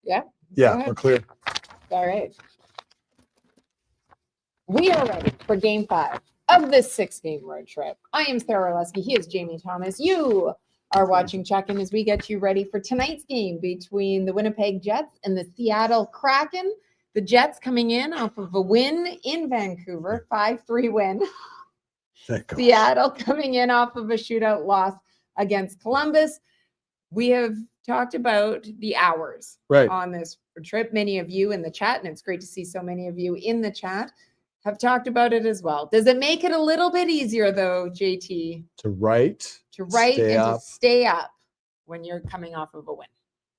Yeah? Yeah, we're clear. All right. We are ready for game 5 of this 6-game road trip. I am Sarah Lusky. He is Jamie Thomas. You are watching Check-In as we get you ready for tonight's game between the Winnipeg Jets and the Seattle Kraken. The Jets coming in off of a win in Vancouver, 5-3 win. Seattle coming in off of a shootout loss against Columbus. We have talked about the hours on this trip. Many of you in the chat, and it's great to see so many of you in the chat, have talked about it as well. Does it make it a little bit easier, though, JT? To write To stay up when you're coming off of a win?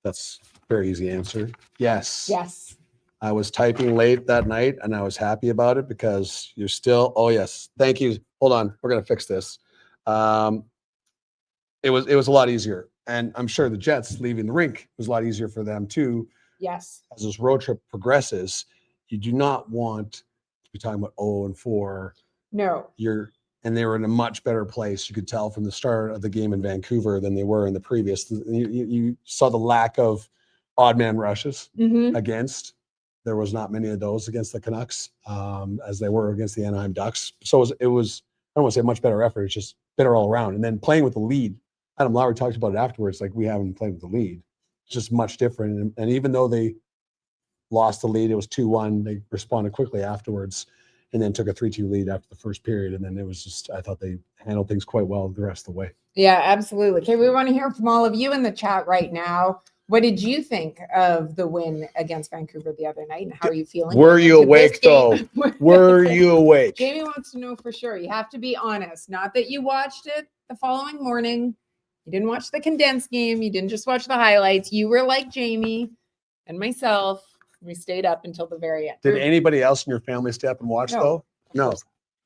That's a very easy answer. Yes. Yes. I was typing late that night, and I was happy about it because you're still, oh, yes, thank you. Hold on. We're going to fix this. It was a lot easier. And I'm sure the Jets leaving the rink was a lot easier for them, too. Yes. As this road trip progresses, you do not want to be talking about 0-4. No. And they were in a much better place. You could tell from the start of the game in Vancouver than they were in the previous. You saw the lack of odd man rushes against. There was not many of those against the Canucks as they were against the Anaheim Ducks. So it was I don't want to say a much better effort. It's just better all around. And then playing with the lead. Adam Lowry talked about it afterwards. Like, we haven't played with the lead. It's just much different. And even though they lost the lead, it was 2-1. They responded quickly afterwards and then took a 3-2 lead after the first period. And then it was just, I thought they handled things quite well the rest of the way. Yeah, absolutely. Okay, we want to hear from all of you in the chat right now. What did you think of the win against Vancouver the other night, and how are you feeling? Were you awake, though? Were you awake? Jamie wants to know for sure. You have to be honest. Not that you watched it the following morning. You didn't watch the condensed game. You didn't just watch the highlights. You were like Jamie and myself. We stayed up until the very end. Did anybody else in your family stay up and watch, though? No.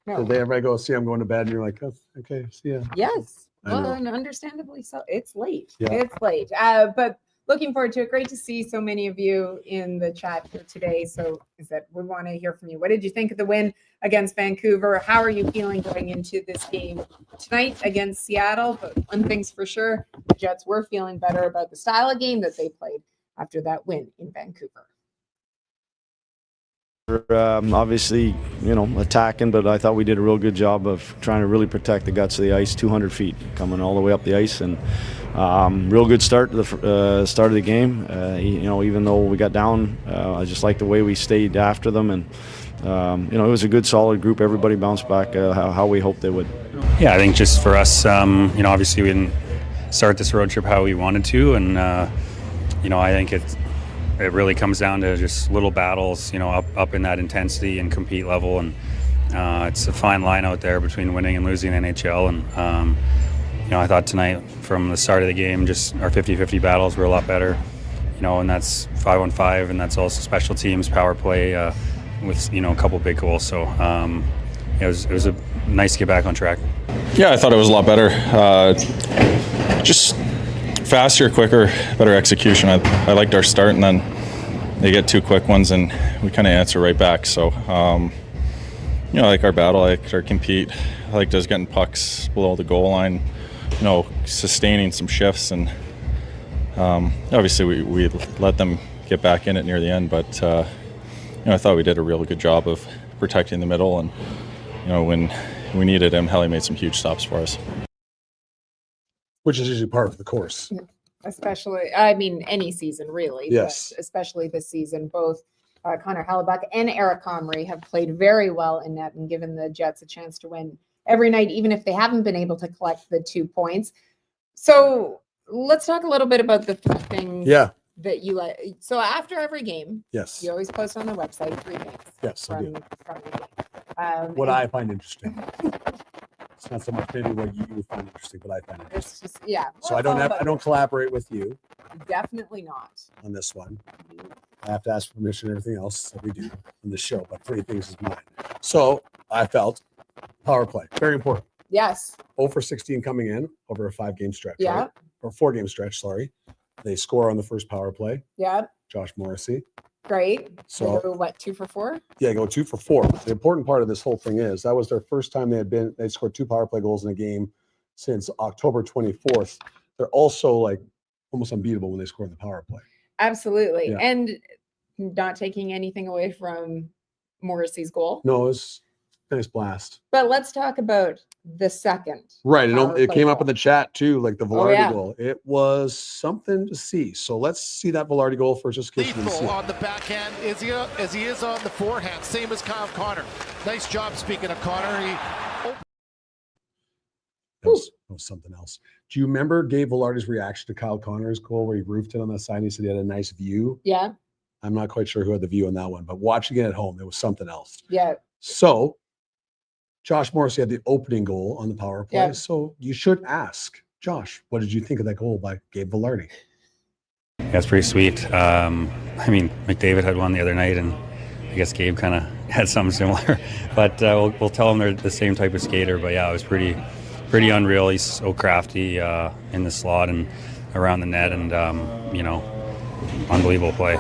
No. Did they everybody go, see, I'm going to bed, and you're like, oh, okay, see ya? Yes. Well, and understandably so. It's late. Yeah. It's late. But looking forward to it. Great to see so many of you in the chat here today. So we want to hear from you. What did you think of the win against Vancouver? How are you feeling going into this game tonight against Seattle? But one thing's for sure, the Jets were feeling better about the style of game that they played after that win in Vancouver. Obviously, attacking, but I thought we did a real good job of trying to really protect the guts of the ice, 200 feet, coming all the way up the ice, and real good start to the start of the game. Even though we got down, I just like the way we stayed after them, and it was a good, solid group. Everybody bounced back how we hoped they would. Yeah, I think just for us, obviously we didn't start this road trip how we wanted to, and I think it really comes down to just little battles, up in that intensity and compete level. And it's a fine line out there between winning and losing NHL. And, I thought tonight from the start of the game, just our 50-50 battles were a lot better, and that's 5-on-5, and that's also special teams, power play with, a couple big goals. So it was nice to get back on track. Yeah, I thought it was a lot better. Just faster, quicker, better execution. I liked our start, and then they get 2 quick ones, and we kind of answer right back. So, I like our battle, I like our compete. I liked us getting pucks below the goal line, sustaining some shifts, and obviously we let them get back in it near the end. But I thought we did a really good job of protecting the middle, and when we needed him, Helly made some huge stops for us. Which is usually part of the course. Especially, any season really. Yes. But especially this season, both Connor Hellebuck and Eric Comrie have played very well in net and given the Jets a chance to win every night, even if they haven't been able to collect the 2 points. So let's talk a little bit about the things that you like. So after every game, yes, you always post on the website 3 things. Yes, from the game. What I find interesting. It's not so much maybe what you find interesting, but I find it interesting. It's just, so I don't collaborate with you. Definitely not. On this one. I have to ask permission and everything else that we do in the show, but 3 things is mine. So I felt power play, very important. Yes. 0 for 16 coming in over a 5-game stretch. Yeah. Right? Or 4-game stretch, sorry. They score on the first power play. Yeah. Josh Morrissey. Great. So go, what, 2 for 4? Yeah, go 2 for 4. The important part of this whole thing is that was their first time they scored 2 power play goals in a game since October 24th. They're also like almost unbeatable when they score in the power play. Absolutely. Yeah. And not taking anything away from Morrissey's goal. No, it was a nice blast. But let's talk about the second. Right. power It play came up goal. in the chat too, like the Velarde yeah. goal. It was something to see. So let's see that Velarde goal first. Just in case you didn't see Lethal it. on the backhand as he is on the forehand. Same as Kyle Connor. Nice job, speaking of Connor. That was something else. Do you remember Gabe Velarde's reaction to Kyle Connor's goal where he roofed it on that side? He said he had a nice view. Yeah. I'm not quite sure who had the view on that one, but watching it at home, it was something else. Yeah. So Josh Morrissey had the opening goal on the power play. Yeah. So you should ask, Josh, what did you think of that goal by Gabe Velarde? Yeah, it's pretty sweet. I mean, McDavid had one the other night, and I guess Gabe kind of had something similar. But we'll tell him they're the same type of skater. But yeah, it was pretty unreal. He's so crafty in the slot and around the net, and unbelievable play.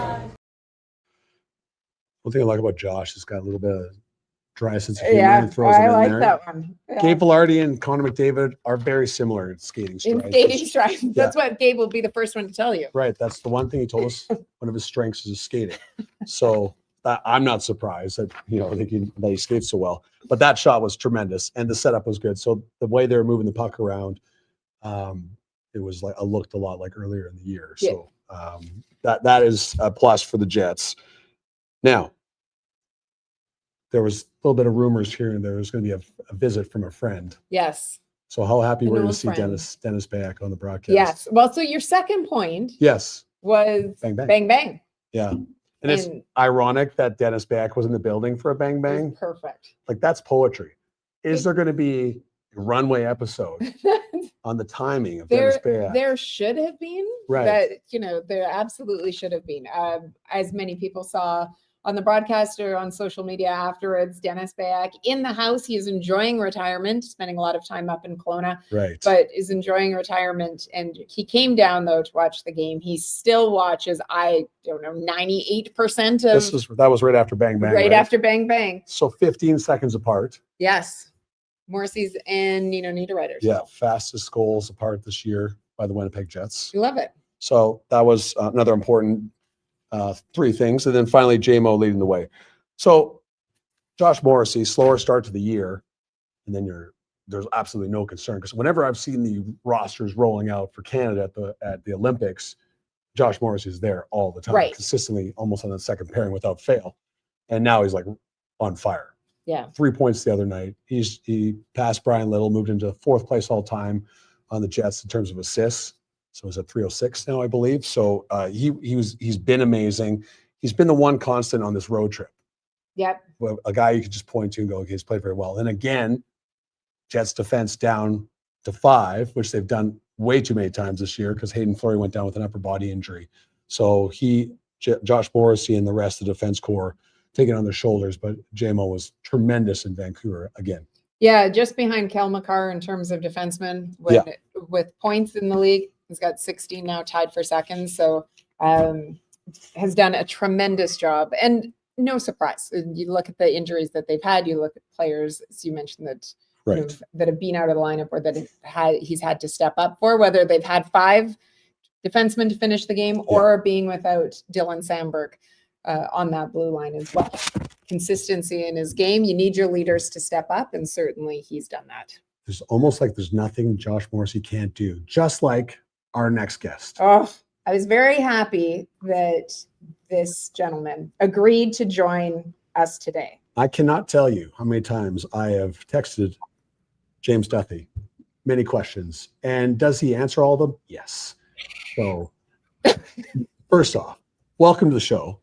One thing I like about Josh, he's got a little bit of dry sense of humor. Yeah. He throws it I in like there. that one. Yeah. Gabe Velarde and Connor McDavid are very similar in skating strides. In skating strides. That's what Gabe will be the first one to tell you. Right. That's the one thing he told us. One of his strengths is his skating. So I'm not surprised that that he skates so well. But that shot was tremendous, and the setup was good. So the way they were moving the puck around, it was like looked a lot like earlier in the year. Yeah. So that is a plus for the Jets. Now, there was a little bit of rumors here and there was going to be a visit from a friend. Yes. So how happy An were you to old see friend. Dennis back on the broadcast? Yes. Well, so your second point Yes. was Bang, bang. bang bang. Yeah. And it's ironic that Dennis Back was in the building for a bang It bang. was perfect. Like, that's poetry. Is there going to be a runway episode on the timing of Dennis Back? There should have been. Right. That, there absolutely should have been. As many people saw on the broadcast or on social media afterwards, Dennis Back in the house. He is enjoying retirement, spending a lot of time up in Kelowna, Right. but is enjoying retirement. And he came down, though, to watch the game. He still watches, 98% of That was right after bang bang. right after bang bang. So 15 seconds apart. Yes. Morrissey's and Niederreiter's. Yeah. Fastest goals apart this year by the Winnipeg Jets. You love it. So that was another important three things. And then finally, JMO leading the way. So Josh Morrissey, slower start to the year. And then there's absolutely no concern, because whenever I've seen the rosters rolling out for Canada at the Olympics, Josh Morrissey is there all the time, Right. consistently, almost on the second pairing without fail. And now he's like on fire. Yeah. 3 points the other night. He passed Brian Little, moved into fourth place all time on the Jets in terms of assists. So he's at 306 now, I believe. So he's been amazing. He's been the one constant on this road trip. Yep. Well, a guy you could just point to and go, okay, he's played very well. And again, Jets defense down to 5, which they've done way too many times this year because Hayden Fleury went down with an upper body injury. So Josh Morrissey and the rest of the defense core taking it on their shoulders, but JMO was tremendous in Vancouver again. Yeah, just behind Kel McCarr in terms of defensemen with points in the league. He's got 16 now, tied for second. So has done a tremendous job. And no surprise. You look at the injuries that they've had. You look at players, as you mentioned, that Right. that have been out of the lineup or that he's had to step up for, whether they've had 5 defensemen to finish the game or being without Dylan Samberg on that blue line as well. Consistency in his game. You need your leaders to step up, and certainly he's done that. There's almost like there's nothing Josh Morrissey can't do, just like our next guest. Oh, I was very happy that this gentleman agreed to join us today. I cannot tell you how many times I have texted James Duthie, many questions. And does he answer all of them? Yes. So first off, welcome to the show.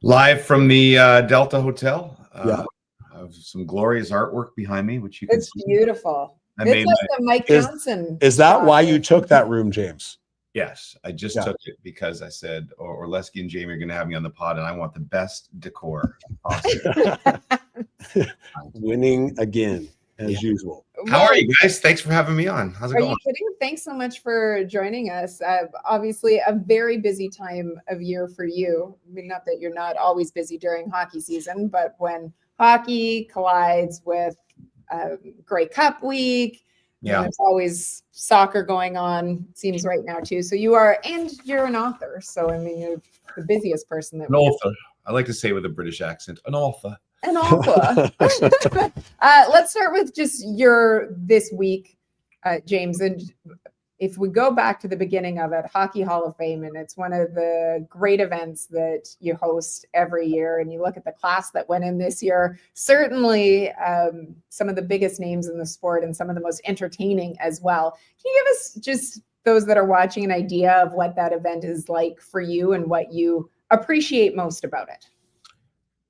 Live from the Delta Hotel. Yeah. I have some glorious artwork behind me, which you can It's see. beautiful. I It's made like the Mike Johnson. Is that shot. why you took that room, James? Yes, I just Yeah. took it because I said, Orlesky and Jamie are going to have me on the pod, and I want the best decor possible. Winning again, as usual. How are you guys? Thanks for having me on. How's it Are going? you kidding? Thanks so much for joining us. Obviously, a very busy time of year for you. I mean, not that you're not always busy during hockey season, but when hockey collides with Grey Cup week, Yeah. And there's always soccer going on, seems right now too. So you're an author. So I mean, you're the busiest person that An author. I like to say with a British accent, an author. An author. Let's start with just this week, James. And if we go back to the beginning of it, Hockey Hall of Fame, and it's one of the great events that you host every year. And you look at the class that went in this year, certainly some of the biggest names in the sport and some of the most entertaining as well. Can you give us, just those that are watching, an idea of what that event is like for you and what you appreciate most about it?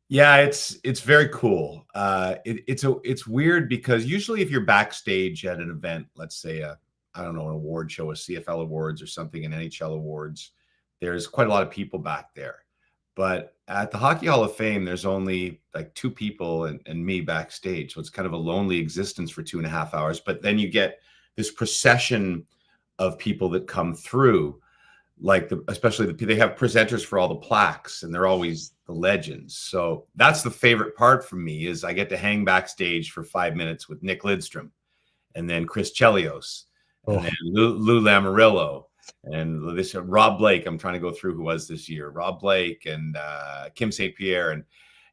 Yeah, it's very cool. It's weird because usually if you're backstage at an event, let's say an award show, a CFL awards or something, an NHL awards, there's quite a lot of people back there. But at the Hockey Hall of Fame, there's only like 2 people and me backstage. So it's kind of a lonely existence for 2.5 hours. But then you get this procession of people that come through, like they have presenters for all the plaques, and they're always the legends. So that's the favorite part for me, is I get to hang backstage for 5 minutes with Nick Lidstrom, and then Chris Chelios, and then Lou Lamoriello, and this Rob Blake. I'm trying to go through who was this year. Rob Blake and Kim St. Pierre,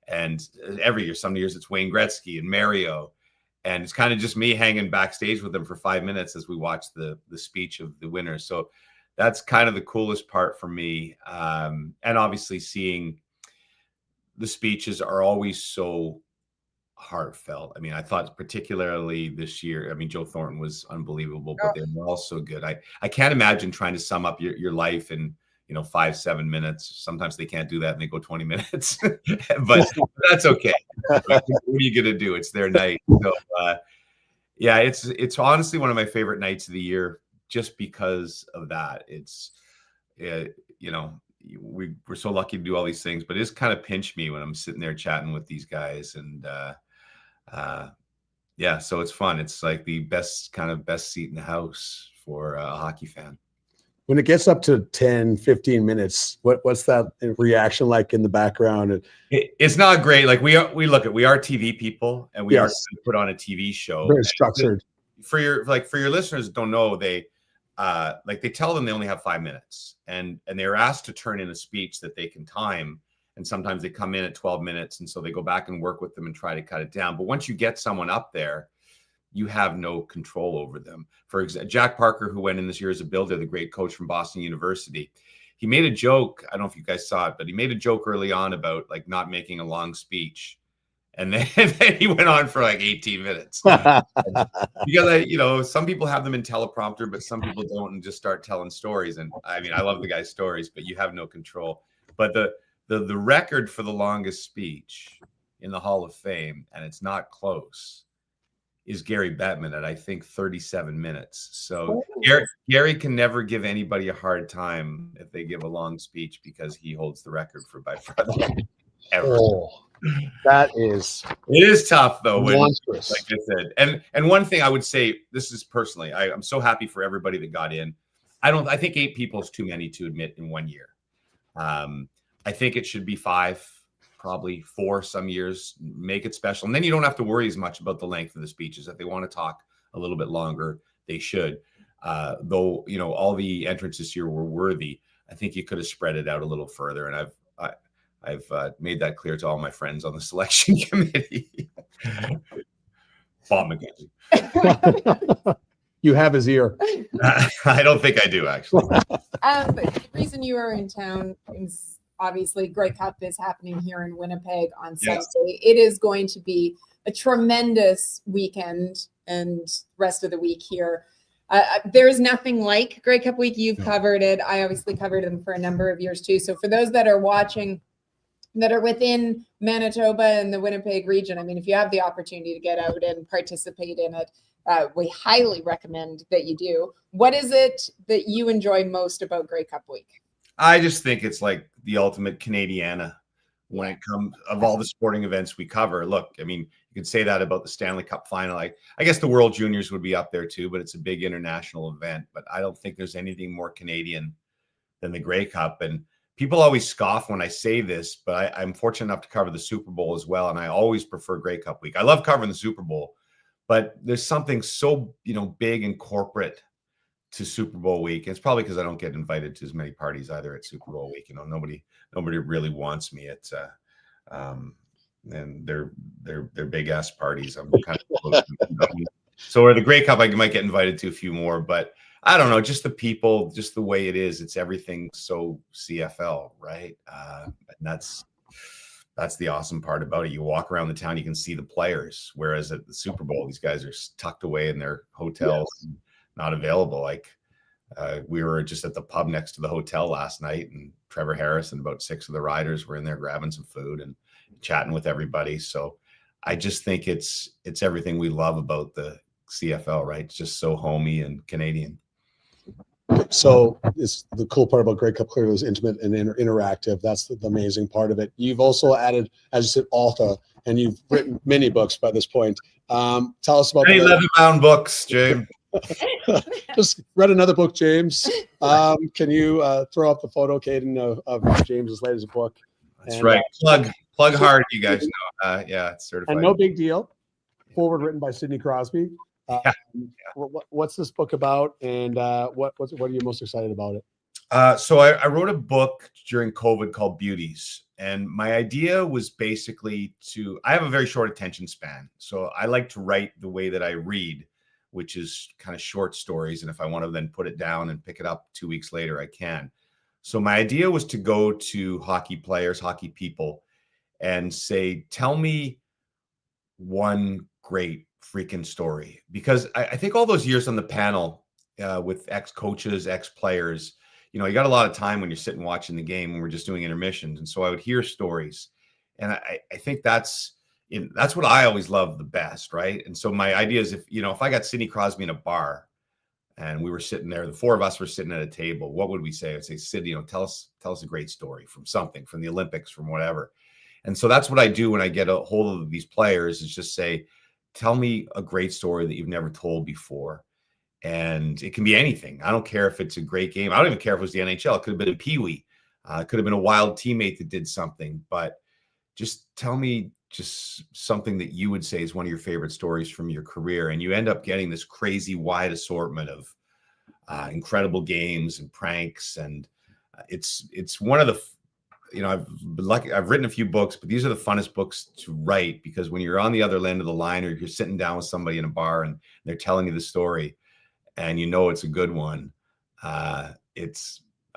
and every year, some years it's Wayne Gretzky and Mario, and it's kind of just me hanging backstage with them for 5 minutes as we watch the speech of the winner. So that's kind of the coolest part for me, and obviously seeing the speeches are always so heartfelt. I mean, I thought particularly this year, I mean, Joe Thornton was unbelievable, but they were all so good. I can't imagine trying to sum up your life in 5-7 minutes. Sometimes they can't do that and they go 20 minutes, but that's okay. What are you gonna do? It's their night. So yeah, it's honestly one of my favorite nights of the year, just because of that. It's we're so lucky to do all these things, but it's kind of pinched me when I'm sitting there chatting with these guys, and yeah, so it's fun. It's like the best seat in the house for a hockey fan. When it gets up to 10, 15 minutes, what's that reaction like in the background? It's not great. Like we are TV people, and we are put on a TV show. Very structured. For your listeners that don't know, they tell them they only have 5 minutes, and they're asked to turn in a speech that they can time. And sometimes they come in at 12 minutes. And so they go back and work with them and try to cut it down. But once you get someone up there, you have no control over them. For example, Jack Parker, who went in this year as a builder, the great coach from Boston University, he made a joke. I don't know if you guys saw it, but he made a joke early on about like not making a long speech. And then he went on for like 18 minutes. Because some people have them in teleprompter, but some people don't, and just start telling stories. And I mean, I love the guy's stories, but you have no control. But the record for the longest speech in the Hall of Fame, and it's not close, is Gary Bettman at, I think, 37 minutes. So Gary can never give anybody a hard time if they give a long speech, because he holds the record for by far the longest ever. It is tough though, monstrous, like I said. And one thing I would say, this is personally, I'm so happy for everybody that got in. I think 8 people is too many to admit in 1 year. I think it should be 5, probably 4 some years, make it special. And then you don't have to worry as much about the length of the speeches. If they want to talk a little bit longer, they should. Though, all the entrants this year were worthy. I think you could have spread it out a little further. And I've made that clear to all my friends on the selection committee. Bob McKenzie. You have his ear. I don't think I do, actually. But the reason you are in town is obviously Grey Cup is happening here in Winnipeg on Sunday. Yes. It is going to be a tremendous weekend and rest of the week here. There is nothing like Grey Cup week. You've covered it. I obviously covered them for a number of years too. So for those that are watching, that are within Manitoba and the Winnipeg region, I mean, if you have the opportunity to get out and participate in it, we highly recommend that you do. What is it that you enjoy most about Grey Cup week? I just think it's like the ultimate Canadiana when it comes of all the sporting events we cover. Look, I mean, you could say that about the Stanley Cup final. I guess the World Juniors would be up there too, but it's a big international event. But I don't think there's anything more Canadian than the Grey Cup. And people always scoff when I say this, but I'm fortunate enough to cover the Super Bowl as well. And I always prefer Grey Cup week. I love covering the Super Bowl, but there's something so, big and corporate to Super Bowl week. It's probably because I don't get invited to as many parties either at Super Bowl week. Nobody really wants me at and they're big ass parties. I'm kind of so or the Grey Cup I might get invited to a few more, but I don't know, just the people, just the way it is. It's everything so CFL, right? And that's the awesome part about it. You walk around the town, you can see the players, whereas at the Super Bowl, these guys are tucked away in their hotels. Yes. Not available. Like we were just at the pub next to the hotel last night, and Trevor Harris and about 6 of the riders were in there grabbing some food and chatting with everybody. So I just think it's everything we love about the CFL, right? It's just so homey and Canadian. So it's the cool part about Grey Cup clearly is intimate and interactive. That's the amazing part of it. You've also added, as you said, author, and you've written many books by this point. Tell us about 11-pound books, James. Just read another book, James. Can you throw up the photo, Caden, of James's latest book? That's right. Plug hard, you guys know. Yeah, it's certified. And no big deal. Forward written by Sidney Crosby. What's this book about, and what are you most excited about it? So I wrote a book during COVID called Beauties. And my idea was basically I have a very short attention span. So I like to write the way that I read, which is kind of short stories. And if I want to then put it down and pick it up 2 weeks later, I can. So my idea was to go to hockey players, hockey people, and say, tell me one great freaking story. Because I think all those years on the panel with ex-coaches, ex-players, you got a lot of time when you're sitting watching the game when we're just doing intermissions. And so I would hear stories. And I think that's what I always love the best, right? And so my idea is if I got Sidney Crosby in a bar and we were sitting there, the 4 of us were sitting at a table, what would we say? I'd say, Sid, tell us a great story from something, from the Olympics, from whatever. And so that's what I do when I get a hold of these players, is just say, tell me a great story that you've never told before. And it can be anything. I don't care if it's a great game. I don't even care if it was the NHL. It could have been a Pee-wee. It could have been a wild teammate that did something. But just tell me just something that you would say is one of your favorite stories from your career. And you end up getting this crazy wide assortment of incredible games and pranks. And it's one of the, I've been lucky. I've written a few books, but these are the funnest books to write, because when you're on the other end of the line, or you're sitting down with somebody in a bar and they're telling you the story and it's a good one, I don't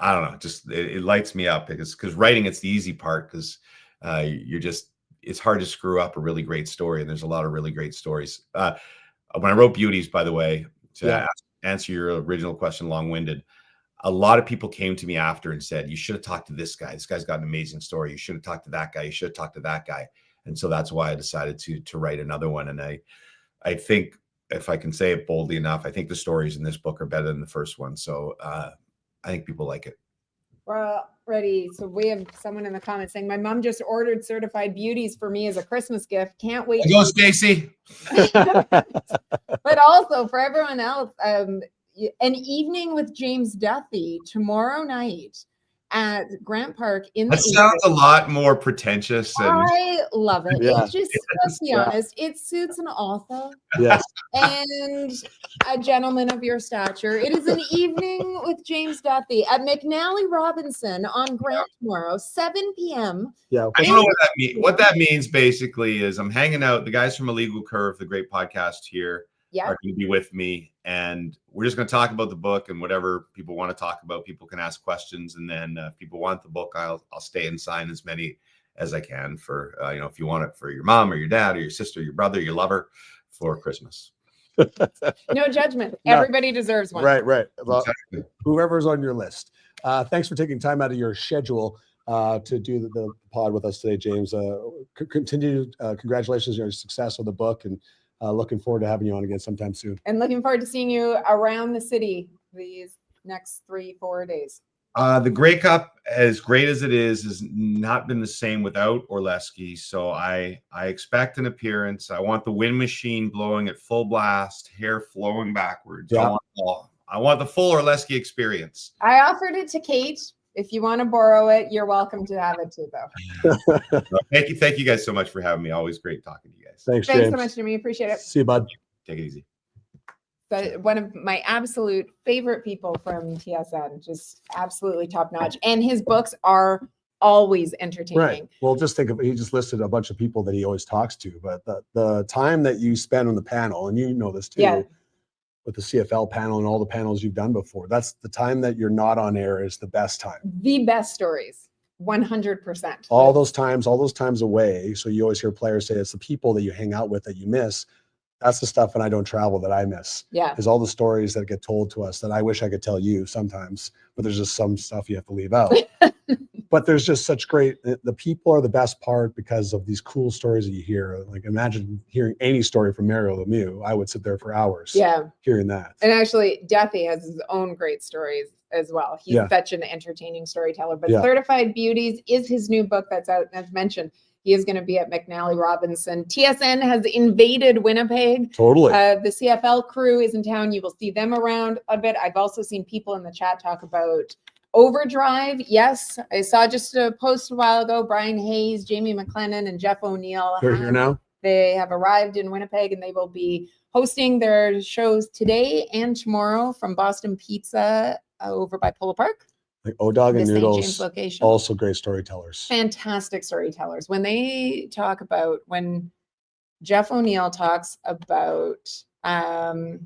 know, just it lights me up, because writing, it's the easy part, because it's hard to screw up a really great story. And there's a lot of really great stories. When I wrote Beauties, by the way, to answer your original question, long-winded, a lot of people came to me after and said, you should have talked to this guy. This guy's got an amazing story. You should have talked to that guy. You should have talked to that guy. And so that's why I decided to write another one. And I think, if I can say it boldly enough, I think the stories in this book are better than the first one. So I think people like it. We're ready. So we have someone in the comments saying, my mom just ordered certified beauties for me as a Christmas gift. Can't wait. Go, Stacy. But also for everyone else, an evening with James Duthie tomorrow night at Grant Park in the sounds a lot more pretentious. I love it. Yeah. It's just, let's be honest, it suits an author and a gentleman of your stature. It is an evening with James Duthie at McNally Robinson on Grant tomorrow, 7 p.m. Yeah. I don't know what that means. What that means basically is I'm hanging out. The guys from Illegal Curve, the great podcast here, are going to be with me, and we're just going to talk about the book, and whatever people want to talk about, people can ask questions, and then if people want the book, I'll stay and sign as many as I can for if you want it for your mom or your dad or your sister, your brother, your lover for Christmas. No judgment. Everybody deserves one. Right. Well, exactly. Whoever's on your list. Thanks for taking time out of your schedule to do the pod with us today, James. Continued congratulations on your success with the book, and looking forward to having you on again sometime soon. And looking forward to seeing you around the city these next 3-4 days. The Grey Cup, as great as it is, has not been the same without Orlesky. So I expect an appearance. I want the wind machine blowing at full blast, hair flowing backwards. Yeah. I want the full Orlesky experience. I offered it to Kate. If you want to borrow it, you're welcome to have it too, though. Thank you guys so much for having me. Always great talking to you guys. Thanks so much, Jimmy. Appreciate it. See you, bud. Take it easy. But one of my absolute favorite people from TSN, just absolutely top notch. And his books are always entertaining. Right. Well, just think of, he just listed a bunch of people that he always talks to, but the time that you spend on the panel, and you know this too, Yeah. with the CFL panel and all the panels you've done before, that's the time that you're not on air is the best time. The best stories, 100%. All those times away. So you always hear players say it's the people that you hang out with that you miss. That's the stuff when I don't travel that I miss. Yeah. Is all the stories that get told to us that I wish I could tell you sometimes, but there's just some stuff you have to leave out. But there's just such great, the people are the best part because of these cool stories that you hear. Like imagine hearing any story from Mario Lemieux. I would sit there for hours hearing that. And actually, Duthie has his own great stories as well. He's such an entertaining storyteller. But Certified Beauties is his new book that's out, as mentioned. He is going to be at McNally Robinson. TSN has invaded Winnipeg. Totally. The CFL crew is in town. You will see them around a bit. I've also seen people in the chat talk about Overdrive. Yes, I saw just a post a while ago. Brian Hayes, Jamie McLennan, and Jeff O'Neill. They're here now. They have arrived in Winnipeg, and they will be hosting their shows today and tomorrow from Boston Pizza over by Polo Park. Like O-Dog and the St. Noodles, James location. also great storytellers. Fantastic storytellers. When they talk about, when Jeff O'Neill talks about, now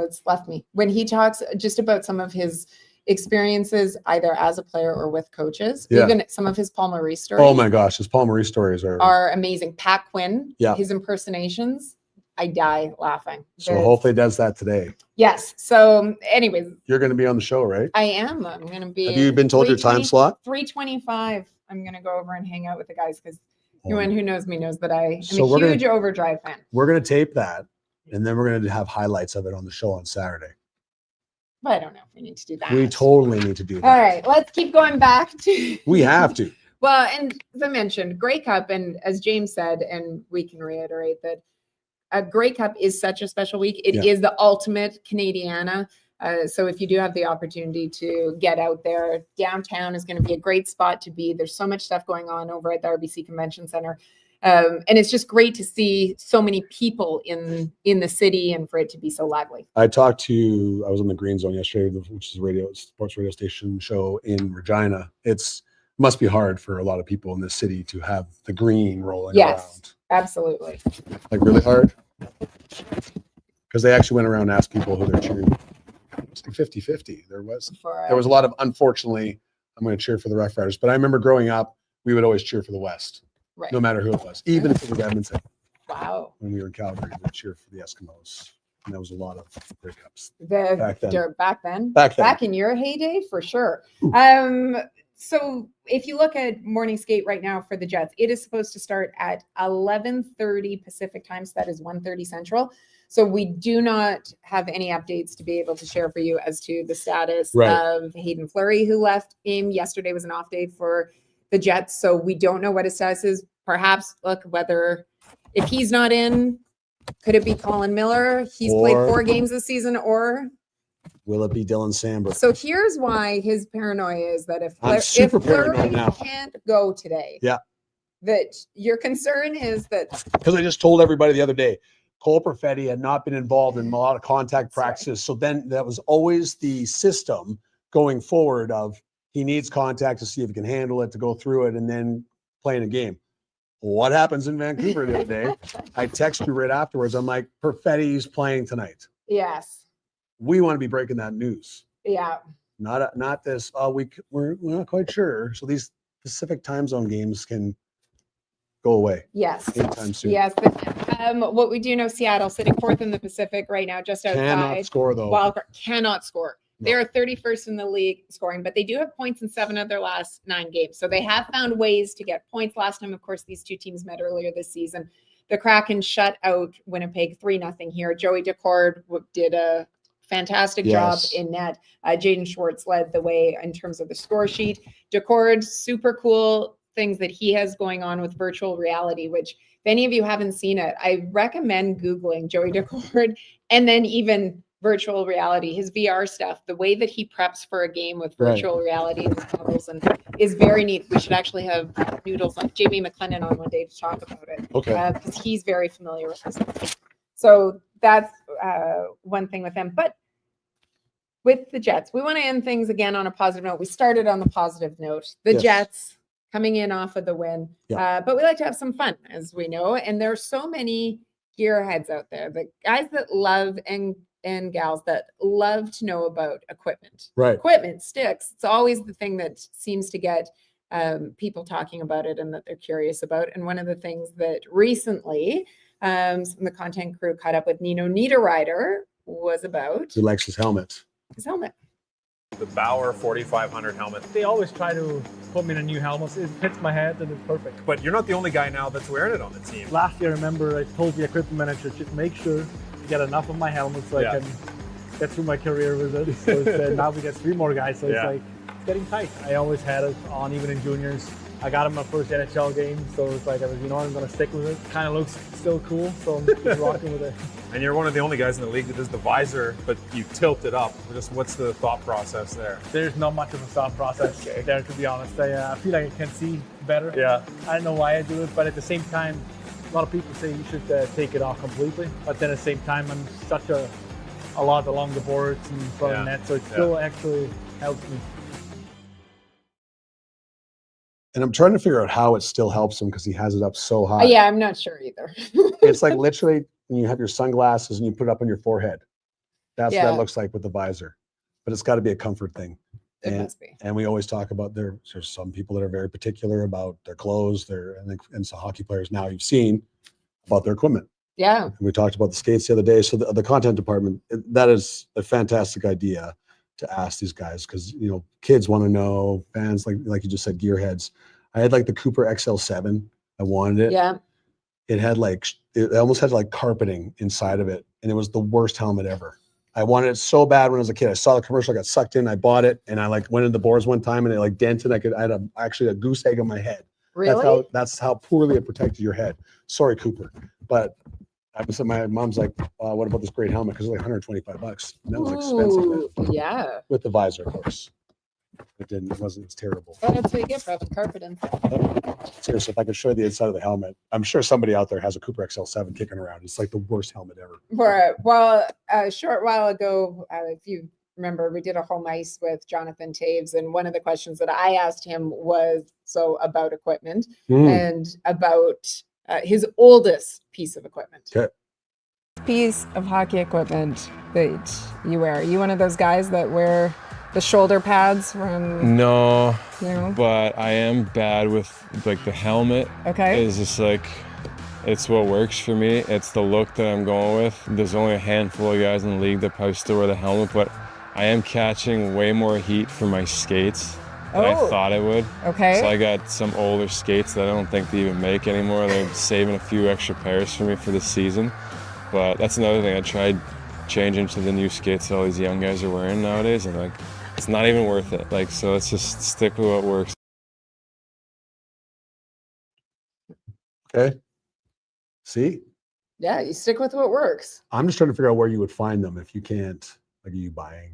it's left me. When he talks just about some of his experiences, either as a player or with coaches, even some of his Paul Maurice stories. Oh my gosh, his Paul Maurice stories are amazing. Pat Quinn, his impersonations, I die laughing. So hopefully it does that today. Yes. So anyways. You're going to be on the show, right? I am. I'm going to be. Have you been told your time slot? 3:25. I'm going to go over and hang out with the guys because anyone who knows me knows that I am a huge Overdrive fan. We're going to tape that, and then we're going to have highlights of it on the show on Saturday. But I don't know if we need to do that. We totally need to do that. All right. Let's keep going back to. We have to. Well, and as I mentioned, Grey Cup, and as James said, and we can reiterate that a Grey Cup is such a special week. It is the ultimate Canadiana. So if you do have the opportunity to get out there, downtown is going to be a great spot to be. There's so much stuff going on over at the RBC Convention Center. And it's just great to see so many people in the city and for it to be so lively. I was on the Green Zone yesterday, which is a sports radio station show in Regina. Must be hard for a lot of people in this city to have the green rolling around. Absolutely. Like really hard? Because they actually went around and asked people who they're cheering. It's like 50-50. There was a lot of, unfortunately, I'm going to cheer for the Rough Riders. But I remember growing up, we would always cheer for the West. Right. No matter who it was. Even if it was Edmonton. Wow. When we were in Calgary, we would cheer for the Eskimos. And there was a lot of Grey Cups. Back then. Back in your heyday, for sure. So if you look at morning skate right now for the Jets, it is supposed to start at 11:30 Pacific time. So that is 1:30 Central. So we do not have any updates to be able to share for you as to the status of Hayden Fleury, who left game. Yesterday was an off day for the Jets. So we don't know what his status is. Perhaps if he's not in, could it be Colin Miller? He's played 4 games this season, or will it be Dylan Samberg? So here's why his paranoia is that if Fleury can't go today, that your concern is that. Because I just told everybody the other day, Cole Perfetti had not been involved in a lot of contact practices. So then that was always the system going forward of he needs contact to see if he can handle it, to go through it, and then playing a game. What happens in Vancouver the other day? I text you right afterwards. I'm like, Perfetti's playing tonight. Yes. We want to be breaking that news. Yeah. Not this. We're not quite sure. So these Pacific time zone games can go away. Yes. Anytime soon. Yes. But what we do know, Seattle sitting 4th in the Pacific right now, just outside. Cannot score though. Wildcard cannot score. No. They're 31st in the league scoring, but they do have points in 7 of their last 9 games. So they have found ways to get points. Last time, of course, these two teams met earlier this season. The Kraken shut out Winnipeg 3-0 here. Joey Decord did a fantastic job in net. Jaden Schwartz led the way in terms of the score sheet. Decord, super cool things that he has going on with virtual reality, which if any of you haven't seen it, I recommend Googling Joey Decord and then even virtual reality, his VR stuff, the way that he preps for a game with virtual reality and goggles and is very neat. We should actually have Noodles like Jamie McLennan on one day to talk about it. Okay. Because he's very familiar with this. So that's one thing with them. But with the Jets, we want to end things again on a positive note. We started on the positive note. The Yes. Jets coming in off of the win. Yeah. But we like to have some fun, as we know. And there are so many gearheads out there, the guys that love and gals that love to know about equipment. Right. Equipment, sticks. It's always the thing that seems to get people talking about it and that they're curious about. And one of the things that recently some of the content crew caught up with Nino Niederreiter was about Who likes his helmet? his helmet. The Bauer 4500 helmet. They always try to put me in a new helmet. It fits my head and it's perfect. But you're not the only guy now that's wearing it on the team. Last year, I remember I told the equipment manager, just make sure you get enough of my helmet so I can get through my career with it. So it's, now we get 3 more guys, so it's like, it's getting tight. I always had it on, even in juniors. I got it in my first NHL game, so it's like, I was, I'm going to stick with it. Kind of looks still cool, so I'm just rocking with it. And you're one of the only guys in the league that does the visor, but you tilt it up. Just what's the thought process there? There's not much of a thought process there, to be honest. I feel like I can see better. Yeah. I don't know why I do it, but at the same time, a lot of people say you should take it off completely. But then at the same time, I'm such a lot along the boards and front of the net, so it still actually helps me. And I'm trying to figure out how it still helps him because he has it up so high. Yeah, I'm not sure either. It's like literally when you have your sunglasses and you put it up on your forehead. That's what Yeah. that looks like with the visor. But it's got to be a comfort thing. It and, must be. And we always talk about there's some people that are very particular about their clothes, and so hockey players now you've seen about their equipment. Yeah. And we talked about the skates the other day. So the content department, that is a fantastic idea to ask these guys because kids want to know, fans like you just said, gearheads. I had like the Cooper XL7. I wanted it. Yeah. It had it almost had like carpeting inside of it, and it was the worst helmet ever. I wanted it so bad when I was a kid. I saw the commercial, I got sucked in, I bought it, and I went into the boards one time and it dented. I had actually a goose egg on my head. Really? That's how poorly it protected your head. Sorry, Cooper, but my mom's like, what about this great helmet? Because it was like $125. And that was expensive. Yeah. With the visor, of course. It wasn't. It's terrible. Well, that's what you get for having carpet inside. Seriously, if I could show you the inside of the helmet, I'm sure somebody out there has a Cooper XL7 kicking around. It's like the worst helmet ever. Well, a short while ago, if you remember, we did a home ice with Jonathan Taves, and one of the questions that I asked him was about equipment and about his oldest piece of equipment. Okay. Piece of hockey equipment that you wear. Are you one of those guys that wear the shoulder pads from? No, No? but I am bad with the helmet. Okay. It's just it's what works for me. It's the look that I'm going with. There's only a handful of guys in the league that probably still wear the helmet, but I am catching way more heat from my skates than I thought I would. Okay. So I got some older skates that I don't think they even make anymore. They're saving a few extra pairs for me for this season. But that's another thing. I tried changing to the new skates that all these young guys are wearing nowadays, and it's not even worth it. So let's just stick with what works. Okay. See? Yeah, you stick with what works. I'm just trying to figure out where you would find them if you can't. Are you buying?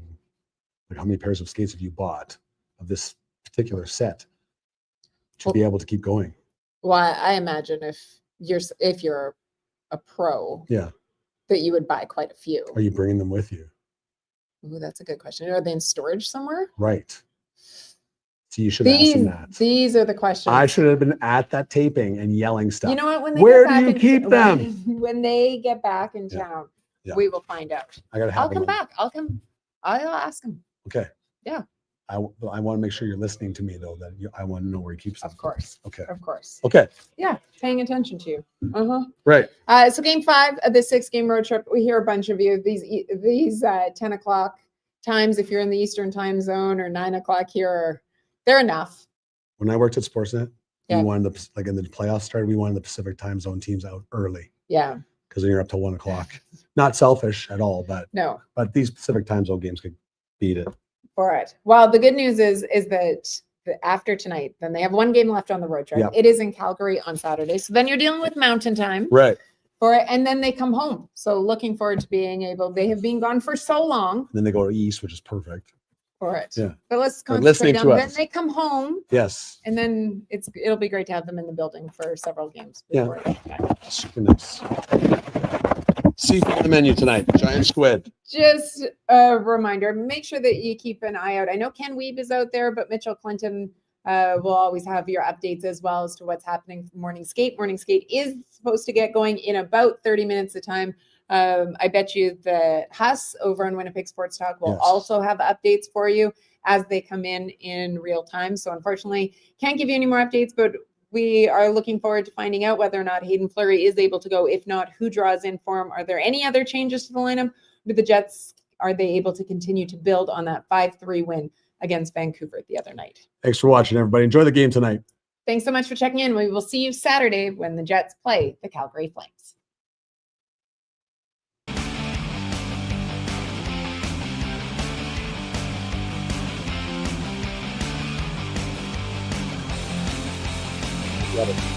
How many pairs of skates have you bought of this particular set to be able to keep going? Well, I imagine if you're a pro, that you would buy quite a few. Are you bringing them with you? Ooh, that's a good question. Are they in storage somewhere? Right. So you should ask them that. These are the questions. I should have been at that taping and yelling stuff. You know what? When they Where get back do you keep them? When they get back in town, we will find out. I'll come back. I'll ask them. Okay. Yeah. I want to make sure you're listening to me though. I want to know where he keeps them. Of course. Okay. Of course. Okay. Yeah, paying attention to you. Right. So game 5 of the 6-game road trip. We hear a bunch of you. These 10 o'clock times, if you're in the Eastern time zone, or 9 o'clock here, they're enough. When I worked at Sportsnet, we wanted in the playoffs started, we wanted the Pacific time zone teams out early. Yeah. Because then you're up till 1 o'clock. Not selfish at all, but But these Pacific time zone games could beat it. All right. Well, the good news is that after tonight, then they have one game left on the road trip. Yeah. It is in Calgary on Saturday. So then you're dealing with mountain time. Right. And then they come home. So looking forward to being able, they have been gone for so long. And then they go to East, which is perfect. All right. Yeah. But let's They're concentrate listening on to then us. they come home. Yes. And then it'll be great to have them in the building for several games. Yeah. Super nice. Seafood on the menu tonight. Giant squid. Just a reminder, make sure that you keep an eye out. I know Ken Weeb is out there, but Mitchell Clinton will always have your updates as well as to what's happening for morning skate. Morning skate is supposed to get going in about 30 minutes of time. I bet you the Huss over on Winnipeg Sports Talk will also have updates for you as they come in real time. So unfortunately, can't give you any more updates, but we are looking forward to finding out whether or not Hayden Fleury is able to go. If not, who draws in for him? Are there any other changes to the lineup? Do the Jets, are they able to continue to build on that 5-3 win against Vancouver the other night? Thanks for watching, everybody. Enjoy the game tonight. Thanks so much for checking in. We will see you Saturday when the Jets play the Calgary Flames. Love it.